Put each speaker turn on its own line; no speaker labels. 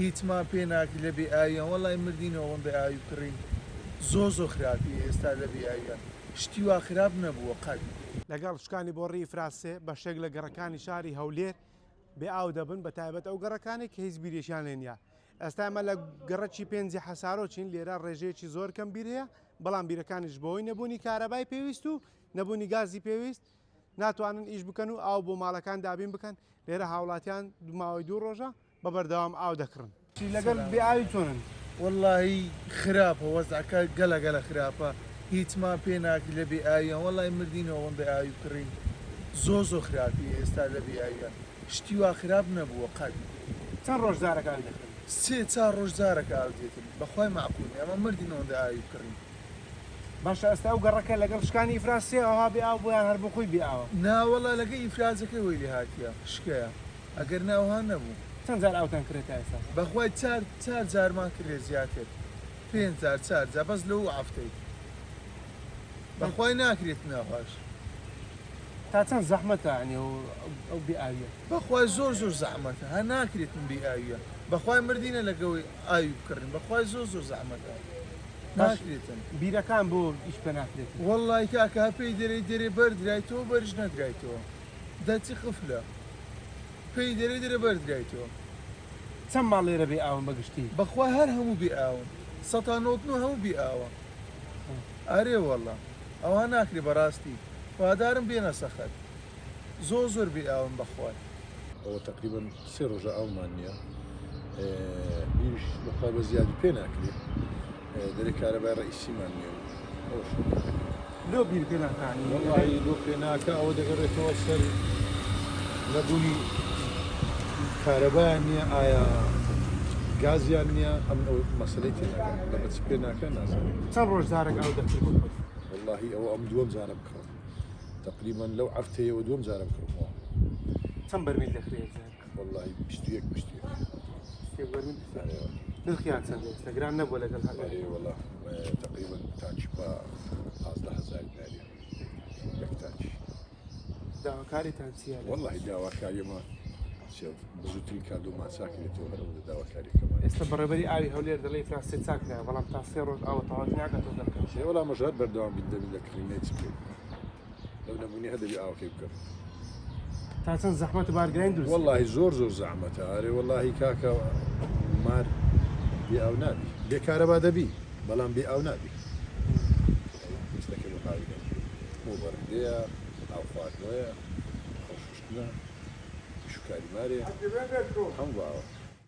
هیچمان پێ ناکرێت لە بێئاویان وەڵای مردینەوە ئەوەندە ئاوی کڕین زۆ خراپی ئێستا لە بێئاویان شتی وا خراپ نەبووە قەت.
لەگەڵ شکانی بۆ ڕێی فراسێ بەشێک لە گەڕەکانی شاری هەولێر بێ ئاو دەبن بە تایبەت ئەو گەڕەکانی کە هیچ بیرێکیان لێ نییە. ئێستا ئەمە لە گەڕەکی پێنجی حەسارۆچین لێرە ڕێژەیەکی زۆر کەم بیر هەیە بەڵام بیرەکانیش بەوەی نەبوونی کارەبای پێویست و نەبوونی گازی پێویست ناتوانن ئیش بکەن و ئاو بۆ ماڵەکان دابین بکەن لێرە هاوڵاتیان ماوەی 2 ڕۆژە بە بەردەوام ئاو دەکڕن. لەگەڵ بێ ئاوی چۆنن؟
وەڵاهی خراپە وەزعەکە گەلە خراپە هیچمان پێ ناکرێت لە بێئاویان وەڵای مردینەوە ئەوەندە ئاوی کڕین زۆ خراپی ئێستا لە بێئاویان شتی وا خراپ نەبووە قەت.
چەند ڕۆژدارەکان دەکەن؟
3-4 ڕۆژدارەکە ئاو دێتن بەخوای معقولێ ئەمە مردینەوە ئەوەندە ئاوی کڕین.
باشە ئەستا ئەو گەڕەکە لەگەڵ شکانی فراسێ ئەوها بێ ئاو بۆیان هەر بخۆی بێ ئاوە
ناوەڵا لەگە ئیفرازەکەی وەی لێ هاتیە شکەیە ئەگەر ناوها نەبوو.
چەند جار ئاوتان کرێت ئێستا؟
بەخوای 4 جارمان کرێ زیاتر 5 جار 4 جار بەس لەو ئافتەی بەخوای ناکرێت ناوهاش.
تا چەند زەحمەتە عنی ئەو بێ ئاویە؟
بەخوای زۆر زەحمەتە هە ناکرێتن بێ ئاویە بەخوای مردینە لەگەڵی ئاوی بکڕین بەخوای زۆر زەحمەتە ناکرێتن.
بیرەکان بۆ ئیش پێ ناکرێت؟
وەڵڵای کاکە هەپەی دەرێ بەردرایتەوە بەرژ نەدرایتەوە دەچی قفلە پێی دەرێ بەردرایتەوە.
چەند ماڵ لێرە بێ ئاون بەگشتی؟
بەخوا هەر هەموو بێ ئاون 199 هەموو بێ ئاوە. ئارێ وەڵڵا ئەوە ناکرێ بەڕاستی وادارم بێنە سەخت زۆر بێ ئاون بەخوای.
ئەوە تقریبا 3 ڕۆژە ئاومان نییە بیش بەخوای بە زیادی پێ ناکرێت دەرێ کارەبای ڕئیسیمان نییە
لۆ بیر پێ ناکانی
وەڵڵاهی لۆ پێ ناکە ئەوە دەگەڕێتەوە سەر نەبوونی کارەبایان نییە ئایا گازیان نییە ئەم ئەو مەسەلەی تێ ناکەن لە بەچ پێ ناکە نازانێت.
چەند ڕۆژدارێک ئەو دەکرد بۆ خۆت؟
وەڵڵاهی ئەوە ئەم دووەم جارە بکڕم تقریبا لەو هەفتەیەوە دووەم جارە بکڕمەوە.
چەند بەرمیل دەکرێت؟
وەڵڵاهی 21
بەرمیل دڵخیان چەند ئێستا گران نەبووە لەگەڵ هەڵێ؟
وەڵڵا تقریبا تاچی بە 15,000 دیناری یەک تاچی.
داواکاریتان چییە؟
وەڵڵاهی داواکاریمە بزووترین کاندومان چاکرێتەوە هەرەوە داواکاریەکەمان.
ئێستا بەڕێبەری ئاوی هەولێر دەڵێ فراسێ چاکرا بەڵام تا 3 ڕۆژ ئاوە تەواوی ناکاتەوە دەکەن.
وەڵام مەژات بەردەوام بین لە کڕینەی چ بکەین لەو نەبوونی هەدەبی ئاوەکەی بکەم.
تا چەند زەحمەت و بارگرین دروست؟
وەڵڵاهی زۆر زەحمەتە ئارێ وەڵڵاهی کاکە مار بێ ئاو نابی بێکارەبا دەبی بەڵام بێ ئاو نابی شتەکە بە هاوی بۆ بەرندەیە ئاو خواردنەوەیە خۆشوشتنە شوکاری مارێ هەموو باوە.